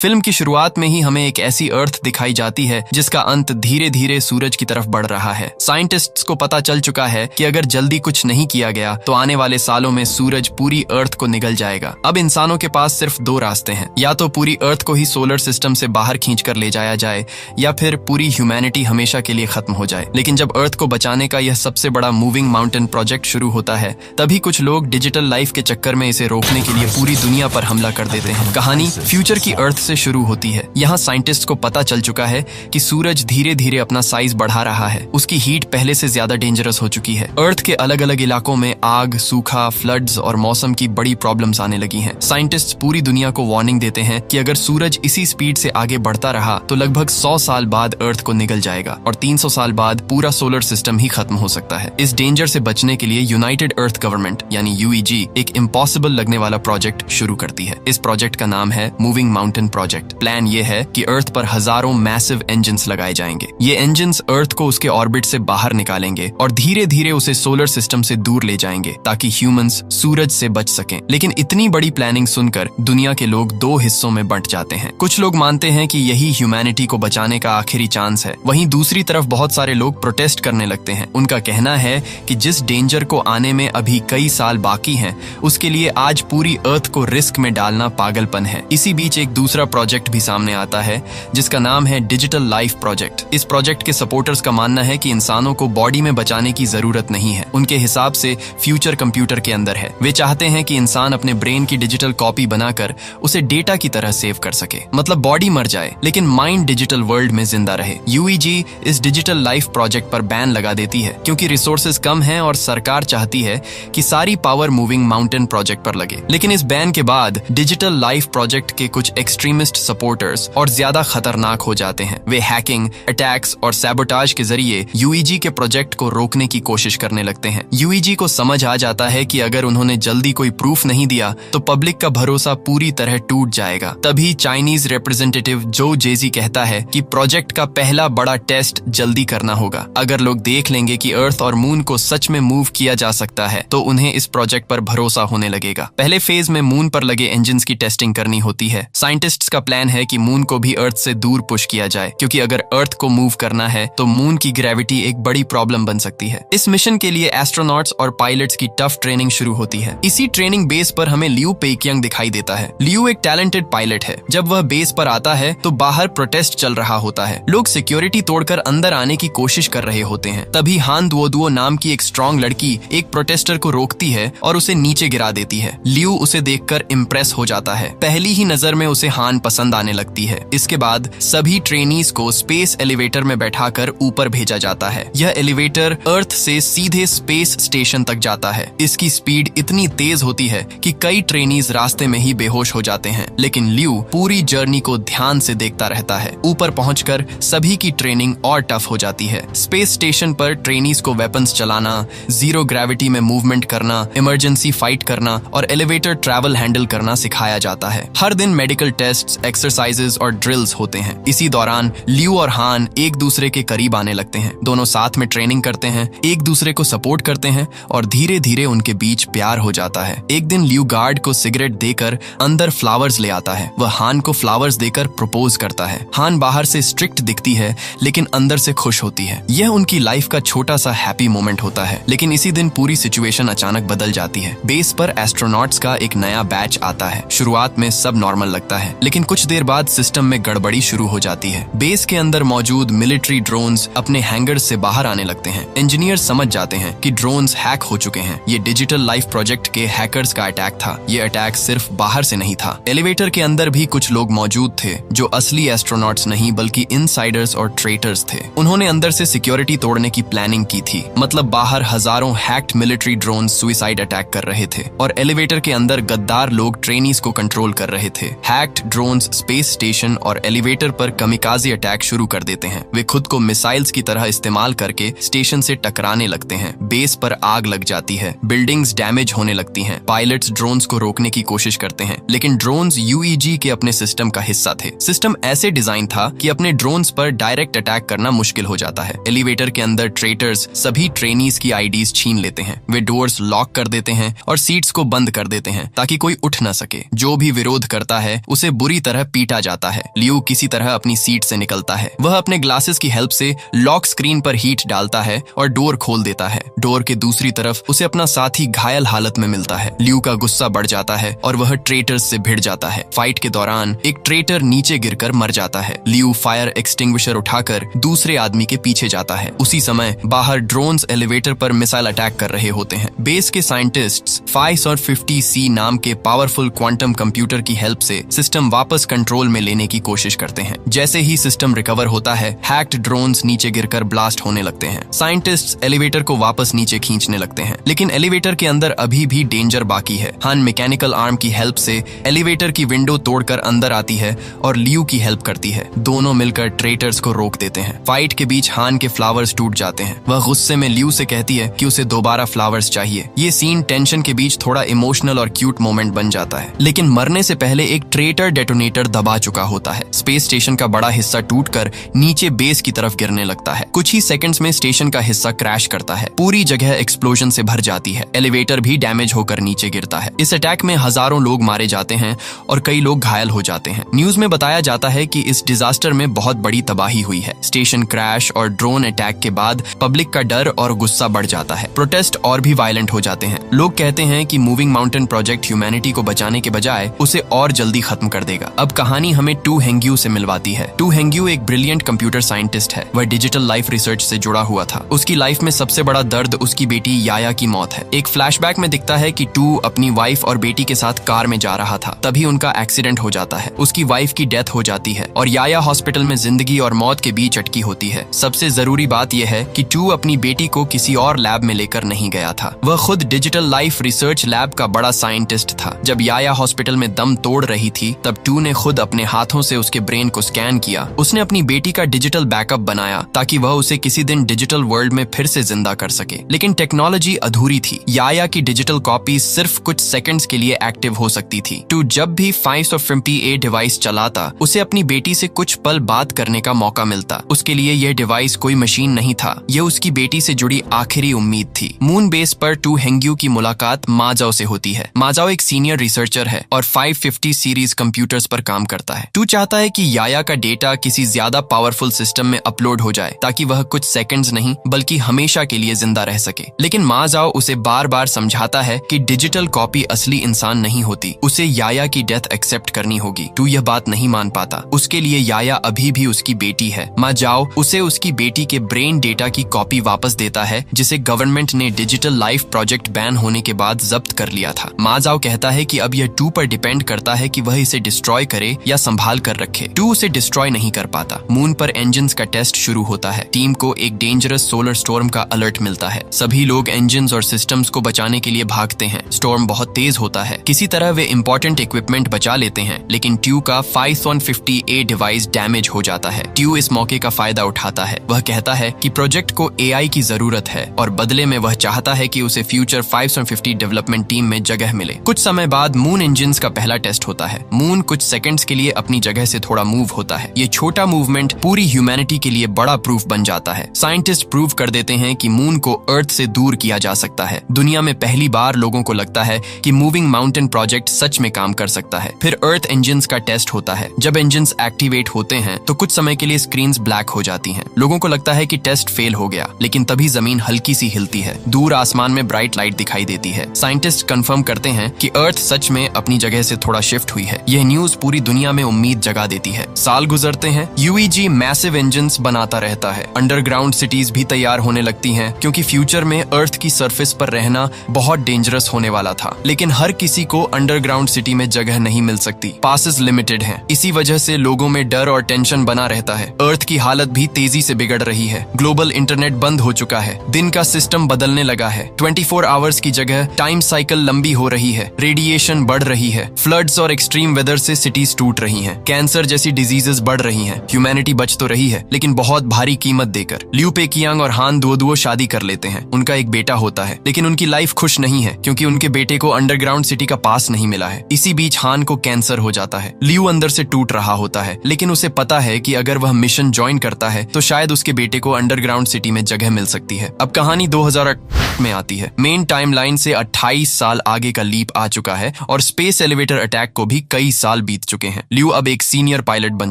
Film की शुरुआत में ही हमें एक ऐसी अर्थ दिखाई जाती है जिसका अंत धीरे धीरे सूरज की तरफ बढ़ रहा है। साइंटिस्ट्स को पता चल चुका है कि अगर जल्दी कुछ नहीं किया गया तो आने वाले सालों में सूरज पूरी अर्थ को निगल जाएगा। अब इंसानों के पास सिर्फ दो रास्ते हैं, या तो पूरी अर्थ को ही सोलर सिस्टम से बाहर खींच कर ले जाया जाए या फिर पूरी ह्यूमैनिटी हमेशा के लिए खत्म हो जाए। लेकिन जब अर्थ को बचाने का यह सबसे बड़ा मूविंग माउंटेन प्रोजेक्ट शुरू होता है, तभी कुछ लोग डिजिटल लाइफ के चक्कर में इसे रोकने के लिए पूरी दुनिया पर हमला कर देते हैं। कहानी फ्यूचर की अर्थ से शुरू होती है। यहाँ साइंटिस्ट को पता चल चुका है कि सूरज धीरे धीरे अपना साइज बढ़ा रहा है। उसकी हीट पहले से ज्यादा डेंजरस हो चुकी है। अर्थ के अलग अलग इलाकों में आग, सूखा, फ्लड्स और मौसम की बड़ी प्रॉब्लम्स आने लगी हैं। साइंटिस्ट पूरी दुनिया को वार्निंग देते हैं कि अगर सूरज इसी स्पीड से आगे बढ़ता रहा तो लगभग 100 साल बाद अर्थ को निगल जाएगा और 300 साल बाद पूरा सोलर सिस्टम ही खत्म हो सकता है। इस डेंजर से बचने के लिए यूनाइटेड अर्थ गवर्नमेंट यानी UEG एक इम्पॉसिबल लगने वाला प्रोजेक्ट शुरू करती है। इस प्रोजेक्ट का नाम है मूविंग माउंटेन प्रोजेक्ट। प्लान ये है कि अर्थ पर हजारों मैसिव इंजन्स लगाए जाएंगे। ये इंजन्स अर्थ को उसके ऑर्बिट से बाहर निकालेंगे और धीरे धीरे उसे सोलर सिस्टम से दूर ले जाएंगे ताकि ह्यूमंस सूरज से बच सकें। लेकिन इतनी बड़ी प्लानिंग सुनकर दुनिया के लोग दो हिस्सों में बंट जाते हैं। कुछ लोग मानते हैं कि यही ह्यूमैनिटी को बचाने का आखिरी चांस है। वहीं दूसरी तरफ बहुत सारे लोग प्रोटेस्ट करने लगते हैं। उनका कहना है कि जिस डेंजर को आने में अभी कई साल बाकी हैं, उसके लिए आज पूरी अर्थ को रिस्क में डालना पागलपन है। इसी बीच एक दूसरा प्रोजेक्ट भी सामने आता है जिसका नाम है डिजिटल लाइफ प्रोजेक्ट। इस प्रोजेक्ट के सपोर्टर्स का मानना है कि इंसानों को बॉडी में बचाने की जरूरत नहीं है। उनके हिसाब से फ्यूचर कंप्यूटर के अंदर है। वे चाहते हैं कि इंसान अपने ब्रेन की डिजिटल कॉपी बनाकर उसे डेटा की तरह सेव कर सके, मतलब बॉडी मर जाए लेकिन माइंड डिजिटल वर्ल्ड में जिंदा रहे। UEG इस डिजिटल लाइफ प्रोजेक्ट पर बैन लगा देती है क्योंकि रिसोर्सेज कम हैं और सरकार चाहती है कि सारी पावर मूविंग माउंटेन प्रोजेक्ट पर लगे। लेकिन इस बैन के बाद डिजिटल लाइफ प्रोजेक्ट के कुछ एक्सट्रीमिस्ट सपोर्टर्स और ज्यादा खतरनाक हो जाते हैं। वे हैकिंग, अटैक्स और सैबोटाज के जरिए UEG के प्रोजेक्ट को रोकने की कोशिश करने लगते हैं। UEG को समझ आ जाता है कि अगर उन्होंने जल्दी कोई प्रूफ नहीं दिया तो पब्लिक का भरोसा पूरी तरह टूट जाएगा। तभी चाइनीज रिप्रेजेंटेटिव जो जेजी कहता है कि प्रोजेक्ट का पहला बड़ा टेस्ट जल्दी करना होगा। अगर लोग देख लेंगे कि अर्थ और मून को सच में मूव किया जा सकता है तो उन्हें इस प्रोजेक्ट पर भरोसा होने लगेगा। पहले फेज में मून पर लगे इंजन्स की टेस्टिंग करनी होती है। साइंटिस्ट्स का प्लान है कि मून को भी अर्थ से दूर पुश किया जाए, क्योंकि अगर अर्थ को मूव करना है तो मून की ग्रेविटी एक बड़ी प्रॉब्लम बन सकती है। इस मिशन के लिए एस्ट्रोनॉट्स और पायलट्स की टफ ट्रेनिंग शुरू होती है। इसी ट्रेनिंग बेस पर हमें लियू पेकियांग दिखाई देता है। लियू एक टैलेंटेड पायलट है। जब वह बेस पर आता है तो बाहर प्रोटेस्ट चल रहा होता है। लोग सिक्योरिटी तोड़कर अंदर आने की कोशिश कर रहे होते हैं। तभी हान दुओ नाम की एक स्ट्रॉन्ग लड़की एक प्रोटेस्टर को रोकती है और उसे नीचे गिरा देती है। लियू उसे देखकर इम्प्रेस हो जाता है। पहली ही नजर में उसे हान पसंद आने लगती है। इसके बाद सभी ट्रेनीज को स्पेस एलिवेटर में बैठाकर ऊपर भेजा जाता है। यह एलिवेटर अर्थ से सीधे स्पेस स्टेशन तक जाता है। इसकी स्पीड इतनी तेज होती है कि कई ट्रेनीज रास्ते में ही बेहोश हो जाते हैं। लेकिन लियू पूरी जर्नी को ध्यान से देखता रहता है। ऊपर पहुंचकर सभी की ट्रेनिंग और टफ हो जाती है। स्पेस स्टेशन पर ट्रेनीज को वेपन्स चलाना, जीरो ग्रेविटी में मूवमेंट करना, इमरजेंसी फाइट करना और एलिवेटर ट्रैवल हैंडल करना सिखाया जाता है। हर दिन मेडिकल टेस्ट्स, एक्सरसाइजेस और ड्रिल्स होते हैं। इसी दौरान लियू और हान एक दूसरे के करीब आने लगते हैं। दोनों साथ में ट्रेनिंग करते हैं, एक दूसरे को सपोर्ट करते हैं और धीरे धीरे उनके बीच प्यार हो जाता है। एक दिन लियू गार्ड को सिगरेट देकर अंदर फ्लावर्स ले आता है। वह हान को फ्लावर्स देकर प्रपोज करता है। हान बाहर से स्ट्रिक्ट दिखती है लेकिन अंदर से खुश होती है। यह उनकी लाइफ का छोटा सा हैप्पी मोमेंट होता है। लेकिन इसी दिन पूरी सिचुएशन अचानक बदल जाती है। बेस पर एस्ट्रोनॉट्स का एक नया बैच आता है। शुरुआत में सब नॉर्मल लगता है, लेकिन कुछ देर बाद सिस्टम में गड़बड़ी शुरू हो जाती है। बेस के अंदर मौजूद मिलिट्री ड्रोन्स अपने हैंगर्स से बाहर आने लगते हैं। इंजीनियर समझ जाते हैं कि ड्रोन्स हैक हो चुके हैं। ये डिजिटल लाइफ प्रोजेक्ट के हैकर्स का अटैक था। ये अटैक सिर्फ बाहर से नहीं था। एलिवेटर के अंदर भी कुछ लोग मौजूद थे जो असली एस्ट्रोनॉट्स नहीं बल्कि इनसाइडर्स और ट्रेटर्स थे। उन्होंने अंदर से सिक्योरिटी तोड़ने की प्लानिंग की थी। मतलब बाहर हजारों hacked military drone suicide attack कर रहे थे और एलिवेटर के अंदर गद्दार लोग ट्रेनीज को कंट्रोल कर रहे थे। हैक्ड ड्रोन्स स्पेस स्टेशन और एलिवेटर पर कमिकाज़े अटैक शुरू कर देते हैं। वे खुद को मिसाइल्स की तरह इस्तेमाल करके स्टेशन से टकराने लगते हैं। बेस पर आग लग जाती है, बिल्डिंग्स डैमेज होने लगती हैं। पायलट्स ड्रोन्स को रोकने की कोशिश करते हैं, लेकिन ड्रोन्स UEG के अपने सिस्टम का हिस्सा थे। सिस्टम ऐसे डिजाइन था कि अपने ड्रोन्स पर डायरेक्ट अटैक करना मुश्किल हो जाता है। एलिवेटर के अंदर ट्रेटर्स सभी ट्रेनीज की IDs छीन लेते हैं। वे डोर्स लॉक कर देते हैं और सीट्स को बंद कर देते हैं ताकि कोई उठ न सके। जो भी विरोध करता है उसे बुरी बुरी तरह पीटा जाता है। लियू किसी तरह अपनी सीट से निकलता है। वह अपने ग्लासेस की हेल्प से लॉक स्क्रीन पर हीट डालता है और डोर खोल देता है। डोर के दूसरी तरफ उसे अपना साथी घायल हालत में मिलता है। लियू का गुस्सा बढ़ जाता है और वह ट्रेटर्स से भिड़ जाता है। फाइट के दौरान एक ट्रेटर नीचे गिरकर मर जाता है। लियू फायर एक्सटिंग्विशर उठाकर दूसरे आदमी के पीछे जाता है। उसी समय बाहर ड्रोन्स एलिवेटर पर मिसाइल अटैक कर रहे होते हैं। बेस के साइंटिस्ट्स 550C नाम के पावरफुल क्वांटम कंप्यूटर की हेल्प से सिस्टम वापस कंट्रोल में लेने की कोशिश करते हैं। जैसे ही सिस्टम रिकवर होता है, हैक्ड ड्रोन्स नीचे गिरकर ब्लास्ट होने लगते हैं। साइंटिस्ट्स एलिवेटर को वापस नीचे खींचने लगते हैं, लेकिन एलिवेटर के अंदर अभी भी डेंजर बाकी है। हान मैकेनिकल आर्म की हेल्प से एलिवेटर की विंडो तोड़कर अंदर आती है और लियू की हेल्प करती है। दोनों मिलकर ट्रेटर्स को रोक देते हैं। फाइट के बीच हान के फ्लावर्स टूट जाते हैं। वह गुस्से में लियू से कहती है कि उसे दोबारा फ्लावर्स चाहिए। ये सीन टेंशन के बीच थोड़ा इमोशनल और क्यूट मोमेंट बन जाता है, लेकिन मरने से पहले एक ट्रेटर डेटोनेटर दबा चुका होता है। स्पेस स्टेशन का बड़ा हिस्सा टूटकर नीचे बेस की तरफ गिरने लगता है। कुछ ही सेकंड्स में स्टेशन का हिस्सा क्रैश करता है। पूरी जगह एक्सप्लोजन से भर जाती है। एलिवेटर भी डैमेज होकर नीचे गिरता है। इस अटैक में हजारों लोग मारे जाते हैं और कई लोग घायल हो जाते हैं। न्यूज में बताया जाता है कि इस डिजास्टर में बहुत बड़ी तबाही हुई है। स्टेशन क्रैश और ड्रोन अटैक के बाद पब्लिक का डर और गुस्सा बढ़ जाता है। प्रोटेस्ट और भी वायलेंट हो जाते हैं। लोग कहते हैं कि मूविंग माउंटेन प्रोजेक्ट ह्यूमैनिटी को बचाने के बजाय उसे और जल्दी खत्म कर देगा। अब कहानी हमें टू हेंग्यू से मिलवाती है। टू हेंग्यू एक ब्रिलियंट कंप्यूटर साइंटिस्ट है। वह डिजिटल लाइफ रिसर्च से जुड़ा हुआ था। उसकी लाइफ में सबसे बड़ा दर्द उसकी बेटी याया की मौत है। एक फ्लैशबैक में दिखता है कि टू अपनी वाइफ और बेटी के साथ कार में जा रहा था, तभी उनका एक्सीडेंट हो जाता है। उसकी वाइफ की डेथ हो जाती है और याया हॉस्पिटल में जिंदगी और मौत के बीच अटकी होती है। सबसे जरूरी बात यह है कि टू अपनी बेटी को किसी और लैब में लेकर नहीं गया था। वह खुद डिजिटल लाइफ रिसर्च लैब का बड़ा साइंटिस्ट था। जब याया हॉस्पिटल में दम तोड़ रही थी, तब टू ने खुद अपने हाथों से उसके ब्रेन को स्कैन किया। उसने अपनी बेटी का डिजिटल बैकअप बनाया ताकि वह उसे किसी दिन डिजिटल वर्ल्ड में फिर से जिंदा कर सके। लेकिन टेक्नोलॉजी अधूरी थी। याया की डिजिटल कॉपी सिर्फ कुछ सेकंड्स के लिए एक्टिव हो सकती थी। टू जब भी 550A डिवाइस चलाता, उसे अपनी बेटी से कुछ पल बात करने का मौका मिलता। उसके लिए यह डिवाइस कोई मशीन नहीं था, यह उसकी बेटी से जुड़ी आखिरी उम्मीद थी। मून बेस पर टू हेंग्यू की मुलाकात माजाओ से होती है। माजाओ एक सीनियर रिसर्चर है और 550 सीरीज कंप्यूटर्स पर काम करता है। टू चाहता है कि याया का डेटा किसी ज्यादा पावरफुल सिस्टम में अपलोड हो जाए ताकि वह कुछ सेकंड्स नहीं बल्कि हमेशा के लिए जिंदा रह सके। लेकिन माजाओ उसे बार बार समझाता है कि डिजिटल कॉपी असली इंसान नहीं होती, उसे याया की डेथ एक्सेप्ट करनी होगी। टू यह बात नहीं मान पाता। उसके लिए याया अभी भी उसकी बेटी है। माजाओ उसे उसकी बेटी के ब्रेन डेटा की कॉपी वापस देता है, जिसे गवर्नमेंट ने डिजिटल लाइफ प्रोजेक्ट बैन होने के बाद जब्त कर लिया था। माजाओ कहता है कि अब यह टू पर डिपेंड करता है कि वह इसे डिस्ट्रॉय करे या संभाल कर रखे। टू उसे डिस्ट्रॉय नहीं कर पाता। मून पर इंजन्स का टेस्ट शुरू होता है। टीम को एक डेंजरस सोलर स्टॉर्म का अलर्ट मिलता है। सभी लोग इंजन्स और सिस्टम्स को बचाने के लिए भागते हैं। स्टॉर्म बहुत तेज होता है। किसी तरह वे इंपॉर्टेंट इक्विपमेंट बचा लेते हैं, लेकिन ट्यू का 550A डिवाइस डैमेज हो जाता है। ट्यू इस मौके का फायदा उठाता है। वह कहता है कि प्रोजेक्ट को AI की जरूरत है और बदले में वह चाहता है कि उसे फ्यूचर 550 डेवलपमेंट टीम में जगह मिले। कुछ समय बाद मून इंजन्स का पहला टेस्ट होता है। मून कुछ सेकंड्स के लिए अपनी जगह से थोड़ा मूव होता है। ये छोटा मूवमेंट पूरी ह्यूमैनिटी के लिए बड़ा प्रूफ बन जाता है। साइंटिस्ट प्रूव कर देते हैं कि मून को अर्थ से दूर किया जा सकता है। दुनिया में पहली बार लोगों को लगता है कि मूविंग माउंटेन प्रोजेक्ट सच में काम कर सकता है। फिर अर्थ इंजन्स का टेस्ट होता है। जब इंजन्स एक्टिवेट होते हैं तो कुछ समय के लिए स्क्रीन्स ब्लैक हो जाती हैं। लोगों को लगता है कि टेस्ट फेल हो गया, लेकिन तभी जमीन हल्की सी हिलती है। दूर आसमान में ब्राइट लाइट दिखाई देती है। साइंटिस्ट कंफर्म करते हैं कि अर्थ सच में अपनी जगह से थोड़ा शिफ्ट हुई है। यह न्यूज पूरी दुनिया में उम्मीद जगा देती है। साल गुजरते हैं। UEG मैसिव इंजन्स बनाता रहता है। अंडरग्राउंड सिटीज भी तैयार होने लगती हैं, क्योंकि फ्यूचर में अर्थ की सरफेस पर रहना बहुत डेंजरस होने वाला था। लेकिन हर किसी को अंडरग्राउंड सिटी में जगह नहीं मिल सकती। पासेस लिमिटेड हैं। इसी वजह से लोगों में डर और टेंशन बना रहता है। अर्थ की हालत भी तेजी से बिगड़ रही है। ग्लोबल इंटरनेट बंद हो चुका है। दिन का सिस्टम बदलने लगा है। 24 आवर्स की जगह टाइम साइकिल लंबी हो रही है। रेडिएशन बढ़ रही है। फ्लड्स और एक्सट्रीम वेदर से सिटीज टूट रही हैं। कैंसर जैसी डिजीजेस बढ़ रही हैं। ह्यूमैनिटी बच तो रही है, लेकिन बहुत भारी कीमत देकर। लियू पेकियांग और हान दुओ शादी कर लेते हैं। उनका एक बेटा होता है, लेकिन उनकी लाइफ खुश नहीं है, क्योंकि उनके बेटे को अंडरग्राउंड सिटी का पास नहीं मिला है। इसी बीच हान को कैंसर हो जाता है। लियू अंदर से टूट रहा होता है, लेकिन उसे पता है कि अगर वह मिशन ज्वाइन करता है तो शायद उसके बेटे को अंडरग्राउंड सिटी में जगह मिल सकती है। अब कहानी 2008 में आती है। मेन टाइमलाइन से 28 साल आगे का लीप आ चुका है और स्पेस एलिवेटर अटैक को भी कई साल साल बीत चुके हैं। ल्यू अब एक सीनियर पायलट बन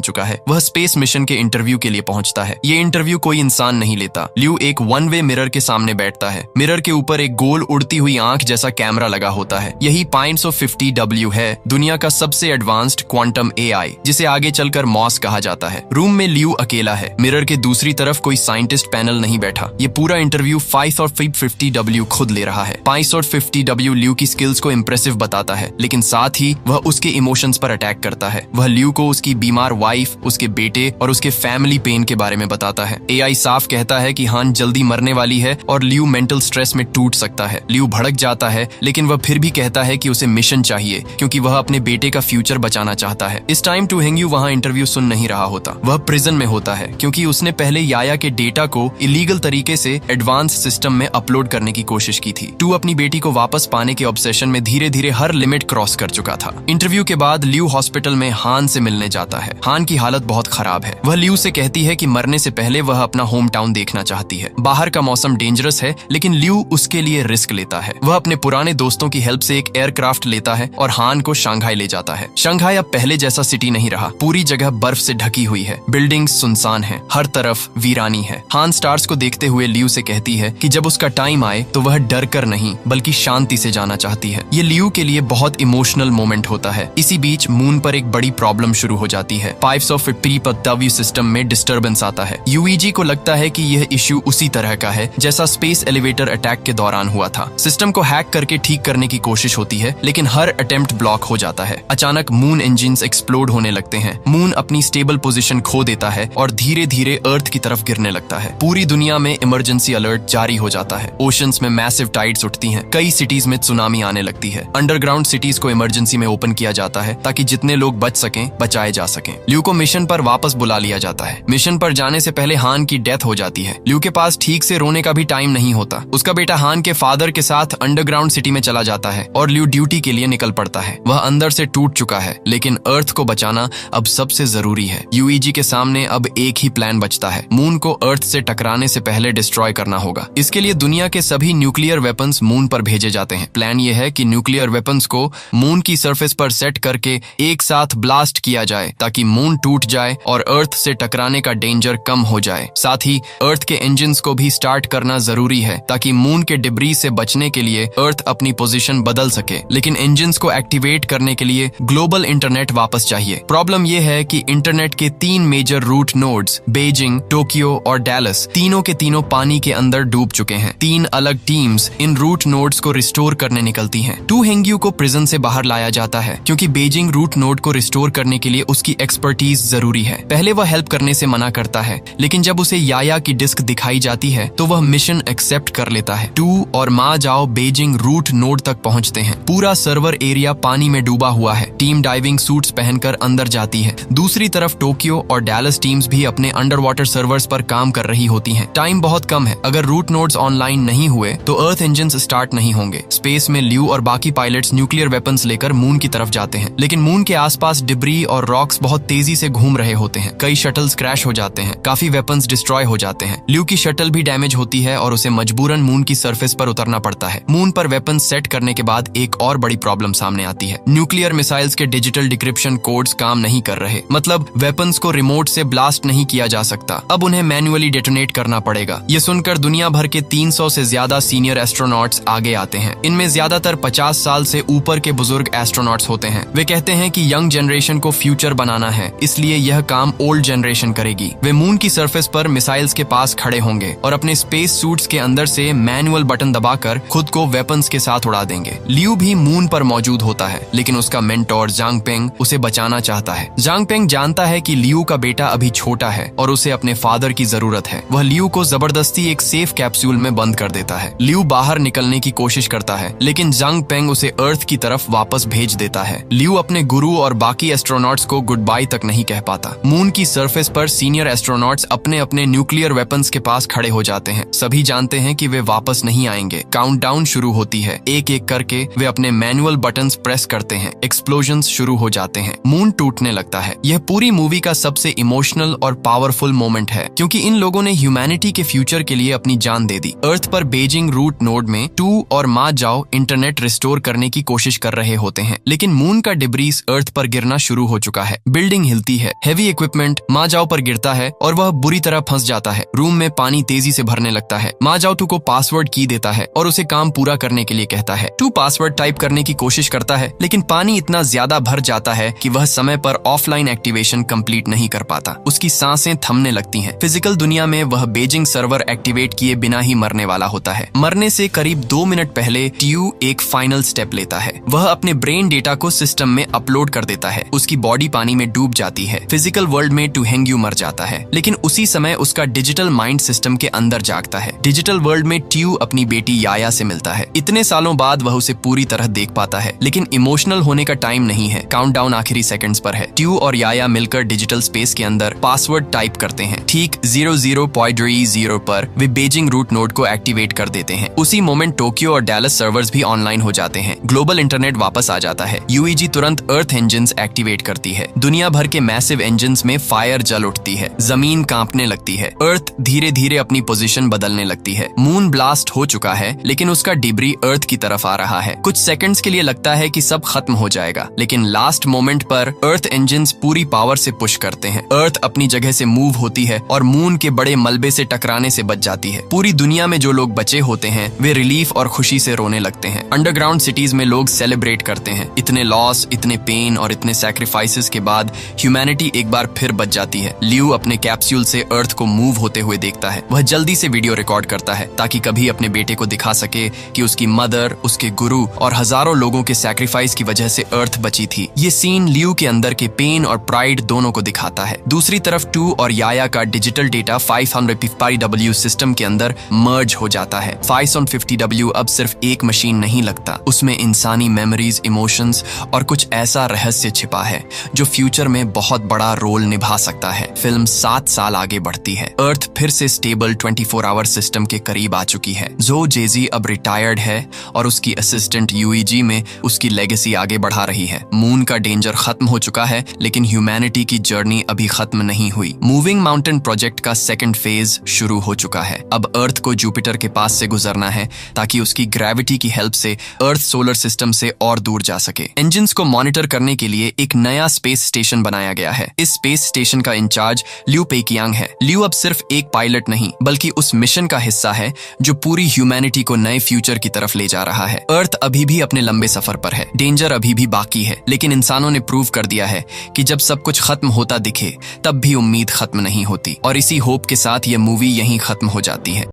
चुका है। वह स्पेस मिशन के इंटरव्यू के लिए पहुंचता है। ये इंटरव्यू कोई इंसान नहीं लेता। ल्यू एक वन वे मिरर के सामने बैठता है। मिरर के ऊपर एक गोल उड़ती हुई आंख जैसा कैमरा लगा होता है। यही पाइंट्स ऑफ 50W है, दुनिया का सबसे एडवांस्ड क्वांटम AI, जिसे आगे चलकर मॉस कहा जाता है। रूम में ल्यू अकेला है। मिरर के दूसरी तरफ कोई साइंटिस्ट पैनल नहीं बैठा। ये पूरा इंटरव्यू 550W खुद ले रहा है। 550W ल्यू की स्किल्स को इंप्रेसिव बताता है, लेकिन साथ ही वह उसके इमोशंस पर अटैक करता है। वह ल्यू को उसकी बीमार वाइफ, उसके बेटे और उसके फैमिली पेन के बारे में बताता है। AI साफ कहता है कि हान जल्दी मरने वाली है और ल्यू मेंटल स्ट्रेस में टूट सकता है। ल्यू भड़क जाता है, लेकिन वह फिर भी कहता है कि उसे मिशन चाहिए क्योंकि वह अपने बेटे का फ्यूचर बचाना चाहता है। इस टाइम टू हेंग्यू वहां इंटरव्यू सुन नहीं रहा होता। वह प्रिजन में होता है क्योंकि उसने पहले याया के डेटा को इलीगल तरीके से एडवांस सिस्टम में अपलोड करने की कोशिश की थी। टू अपनी बेटी को वापस पाने के ऑब्सेशन में धीरे धीरे हर लिमिट क्रॉस कर चुका था। इंटरव्यू के बाद ल्यू हॉस्पिटल में हान से मिलने जाता है। हान की हालत बहुत खराब है। वह ल्यू से कहती है कि मरने से पहले वह अपना होम टाउन देखना चाहती है। बाहर का मौसम डेंजरस है, लेकिन ल्यू उसके लिए रिस्क लेता है। वह अपने पुराने दोस्तों की हेल्प से एक एयरक्राफ्ट लेता है और हान को शंघाई ले जाता है। शंघाई अब पहले जैसा सिटी नहीं रहा। पूरी जगह बर्फ से ढकी हुई है। बिल्डिंग्स सुनसान है, हर तरफ वीरानी है। हान स्टार्स को देखते हुए ल्यू से कहती है कि जब उसका टाइम आए तो वह डर कर नहीं बल्कि शांति से जाना चाहती है। ये ल्यू के लिए बहुत इमोशनल मोमेंट होता है। इसी बीच मून पर एक बड़ी प्रॉब्लम शुरू हो जाती है। 550W सिस्टम में डिस्टर्बेंस आता है। UEG को लगता है कि यह इश्यू उसी तरह का है जैसा स्पेस एलिवेटर अटैक के दौरान हुआ था। सिस्टम को हैक करके ठीक करने की कोशिश होती है, लेकिन हर अटेम्प्ट ब्लॉक हो जाता है। अचानक मून इंजिन्स एक्सप्लोड होने लगते हैं। मून अपनी स्टेबल पोजीशन खो देता है और धीरे धीरे अर्थ की तरफ गिरने लगता है। पूरी दुनिया में इमरजेंसी अलर्ट जारी हो जाता है। ओशंस में मैसिव टाइड्स उठती हैं। कई सिटीज में सुनामी आने लगती है। अंडरग्राउंड सिटीज को इमरजेंसी में ओपन किया जाता है ताकि जितने लोग बच सकें बचाए जा सकें। ल्यू को मिशन पर वापस बुला लिया जाता है। मिशन पर जाने से पहले हान की डेथ हो जाती है। ल्यू के पास ठीक से रोने का भी टाइम नहीं होता। उसका बेटा हान के फादर के साथ अंडरग्राउंड सिटी में चला जाता है और ल्यू ड्यूटी के लिए निकल पड़ता है। वह अंदर से टूट चुका है, लेकिन अर्थ को बचाना अब सबसे जरूरी है। UEG के सामने अब एक ही प्लान बचता है। मून को अर्थ से टकराने से पहले डिस्ट्रॉय करना होगा। इसके लिए दुनिया के सभी न्यूक्लियर वेपन्स मून पर भेजे जाते हैं। प्लान यह है कि न्यूक्लियर वेपन्स को मून की सरफेस पर सेट करके एक साथ ब्लास्ट किया जाए ताकि मून टूट जाए और अर्थ से टकराने का डेंजर कम हो जाए। साथ ही अर्थ के इंजिन्स को भी स्टार्ट करना जरूरी है ताकि मून के डिब्री से बचने के लिए अर्थ अपनी पोजीशन बदल सके। लेकिन इंजिन्स को एक्टिवेट करने के लिए ग्लोबल इंटरनेट वापस चाहिए। प्रॉब्लम यह है कि इंटरनेट के 3 major root nodes Beijing, Tokyo और डैलस तीनों के तीनों पानी के अंदर डूब चुके हैं। 3 अलग टीम्स इन रूट नोड्स को रिस्टोर करने निकलती हैं। टू हेंग्यू को प्रिजन से बाहर लाया जाता है क्योंकि बेजिंग रूट नोड को रिस्टोर करने के लिए उसकी एक्सपर्टीज जरूरी है। पहले वह हेल्प करने से मना करता है, लेकिन जब उसे याया की डिस्क दिखाई जाती है तो वह मिशन एक्सेप्ट कर लेता है। टू और मा जाओ बेजिंग रूट नोड तक पहुंचते हैं। पूरा सर्वर एरिया पानी में डूबा हुआ है। टीम डाइविंग सूट्स पहनकर अंदर जाती है। दूसरी तरफ टोक्यो और डैलस टीम्स भी अपने अंडर वाटर सर्वर्स पर काम कर रही होती हैं। टाइम बहुत कम है। अगर रूट नोड्स ऑनलाइन नहीं हुए तो अर्थ इंजिन्स स्टार्ट नहीं होंगे। स्पेस में ल्यू और बाकी पायलट्स न्यूक्लियर वेपन्स लेकर मून की तरफ जाते हैं, लेकिन मून के आसपास डिब्री और रॉक्स बहुत तेजी से घूम रहे होते हैं। कई शटल्स क्रैश हो जाते हैं। काफी वेपन्स डिस्ट्रॉय हो जाते हैं। ल्यू की शटल भी डैमेज होती है और उसे मजबूरन मून की सरफेस पर उतरना पड़ता है। मून पर वेपन सेट करने के बाद एक और बड़ी प्रॉब्लम सामने आती है। न्यूक्लियर मिसाइल्स के डिजिटल डिक्रिप्शन कोड्स काम नहीं कर रहे। मतलब वेपन्स को रिमोट से ब्लास्ट नहीं किया जा सकता। अब उन्हें मैन्युअली डेटोनेट करना पड़ेगा। ये सुनकर दुनिया भर के 300 से ज्यादा सीनियर एस्ट्रोनॉट्स आगे आते हैं। इनमें ज्यादातर 50 साल से ऊपर के बुजुर्ग एस्ट्रोनॉट्स होते हैं। वे कहते हैं कि यंग जनरेशन को फ्यूचर बनाना है, इसलिए यह काम ओल्ड जनरेशन करेगी। वे मून की सरफेस पर मिसाइल्स के पास खड़े होंगे और अपने स्पेस सूट्स के अंदर से मैनुअल बटन दबाकर खुद को वेपन्स के साथ उड़ा देंगे। ल्यू भी मून पर मौजूद होता है, लेकिन उसका मेंटोर जांग पेंग उसे बचाना चाहता है। जांग पेंग जानता है कि ल्यू का बेटा अभी छोटा है और उसे अपने फादर की जरूरत है। वह ल्यू को जबरदस्ती एक सेफ कैप्सूल में बंद कर देता है। ल्यू बाहर निकलने की कोशिश करता है, लेकिन जांग पेंग उसे अर्थ की तरफ वापस भेज देता है। ल्यू अपने गुरु और बाकी एस्ट्रोनॉट्स को गुड बाय तक नहीं कह पाता। मून की सरफेस पर सीनियर एस्ट्रोनॉट्स अपने अपने न्यूक्लियर वेपन्स के पास खड़े हो जाते हैं। सभी जानते हैं कि वे वापस नहीं आएंगे। काउंटडाउन शुरू होती है। एक एक करके वे अपने मैनुअल बटन्स प्रेस करते हैं। एक्सप्लोजन्स शुरू हो जाते हैं। मून टूटने लगता है। यह पूरी मूवी का सबसे इमोशनल और पावरफुल मोमेंट है, क्योंकि इन लोगों ने ह्यूमैनिटी के फ्यूचर के लिए अपनी जान दे दी। अर्थ पर बेजिंग रूट नोड में टू और मा जाओ इंटरनेट रिस्टोर करने की कोशिश कर रहे होते हैं, लेकिन मून का डिब्री वापस अर्थ पर गिरना शुरू हो चुका है। बिल्डिंग हिलती है, हेवी इक्विपमेंट मा जाओ पर गिरता है और वह बुरी तरह फंस जाता है। रूम में पानी तेजी से भरने लगता है। मा जाओ टू को पासवर्ड की देता है और उसे काम पूरा करने के लिए कहता है। टू पासवर्ड टाइप करने की कोशिश करता है, लेकिन पानी इतना ज्यादा भर जाता है कि वह समय पर ऑफलाइन एक्टिवेशन कंप्लीट नहीं कर पाता। उसकी सांसें थमने लगती हैं। फिजिकल दुनिया में वह बेजिंग सर्वर एक्टिवेट किए बिना ही मरने वाला होता है। मरने से करीब 2 मिनट पहले ट्यू एक फाइनल स्टेप लेता है। वह अपने ब्रेन डेटा को सिस्टम में अपलोड कर देता है। उसकी बॉडी पानी में डूब जाती है। फिजिकल वर्ल्ड में टू हेंग्यू मर जाता है, लेकिन उसी समय उसका डिजिटल माइंड सिस्टम के अंदर जागता है। डिजिटल वर्ल्ड में ट्यू अपनी बेटी याया से मिलता है। इतने सालों बाद वह उसे पूरी तरह देख पाता है, लेकिन इमोशनल होने का टाइम नहीं है। काउंटडाउन आखिरी सेकंड्स पर है। ट्यू और याया मिलकर डिजिटल स्पेस के अंदर पासवर्ड टाइप करते हैं। ठीक 00.0 पर वे बेजिंग रूट नोड को एक्टिवेट कर देते हैं। उसी मोमेंट टोक्यो और डैलस सर्वर्स भी ऑनलाइन हो जाते हैं। ग्लोबल इंटरनेट वापस आ जाता है। यूईजी तुरंत अर्थ इंजन्स एक्टिवेट करती है। दुनिया भर के मैसिव इंजन्स में फायर जल उठती है। जमीन कांपने लगती है। अर्थ धीरे धीरे अपनी पोजीशन बदलने लगती है। मून ब्लास्ट हो चुका है, लेकिन उसका डिब्री अर्थ की तरफ आ रहा है। कुछ सेकंड्स के लिए लगता है कि सब खत्म हो जाएगा, लेकिन लास्ट मोमेंट पर अर्थ इंजन्स पूरी पावर से पुश करते हैं। अर्थ अपनी जगह से मूव होती है और मून के बड़े मलबे से टकराने से बच जाती है। पूरी दुनिया में जो लोग बचे होते हैं वे रिलीफ और खुशी से रोने लगते हैं। अंडरग्राउंड सिटीज में लोग सेलिब्रेट करते हैं। इतने लॉस, इतने पेन और इतने सैक्रिफाइसेस के बाद ह्यूमैनिटी एक बार फिर बच जाती है। लियू अपने कैप्सूल से अर्थ को मूव होते हुए देखता है। वह जल्दी से वीडियो रिकॉर्ड करता है ताकि कभी अपने बेटे को दिखा सके कि उसकी मदर, उसके गुरु और हजारों लोगों के सैक्रिफाइस की वजह से अर्थ बची थी। ये सीन लियू के अंदर के पेन और प्राइड दोनों को दिखाता है। दूसरी तरफ टू और याया का डिजिटल डेटा 550W सिस्टम के अंदर मर्ज हो जाता है। 550W अब सिर्फ एक मशीन नहीं लगता, उसमें इंसानी मेमोरीज, इमोशंस और कुछ ऐसा रहस्य छिपा है जो फ्यूचर में बहुत बड़ा रोल निभा सकता है। फिल्म 7 साल आगे बढ़ती है। अर्थ फिर से स्टेबल 24 आवर सिस्टम के करीब आ चुकी है। जो जेजी अब रिटायर्ड है और उसकी असिस्टेंट यूईजी में उसकी लेगेसी आगे बढ़ा रही है। मून का डेंजर खत्म हो चुका है, लेकिन ह्यूमैनिटी की जर्नी अभी खत्म नहीं हुई। मूविंग माउंटेन प्रोजेक्ट का सेकंड फेज शुरू हो चुका है। अब अर्थ को जुपिटर के पास से गुजरना है ताकि उसकी ग्रेविटी की हेल्प से अर्थ सोलर सिस्टम से और दूर जा सके। इंजन्स को मॉनिटर करने के लिए एक नया स्पेस स्टेशन बनाया गया है। इस स्पेस स्टेशन का इंचार्ज लियू पेकियांग है। लियू अब सिर्फ एक पायलट नहीं, बल्कि उस मिशन का हिस्सा है जो पूरी ह्यूमैनिटी को नए फ्यूचर की तरफ ले जा रहा है। अर्थ अभी भी अपने लंबे सफर पर है। डेंजर अभी भी बाकी है, लेकिन इंसानों ने प्रूव कर दिया है कि जब सब कुछ खत्म होता दिखे तब भी उम्मीद खत्म नहीं होती। और इसी होप के साथ ये मूवी यहीं खत्म हो जाती है।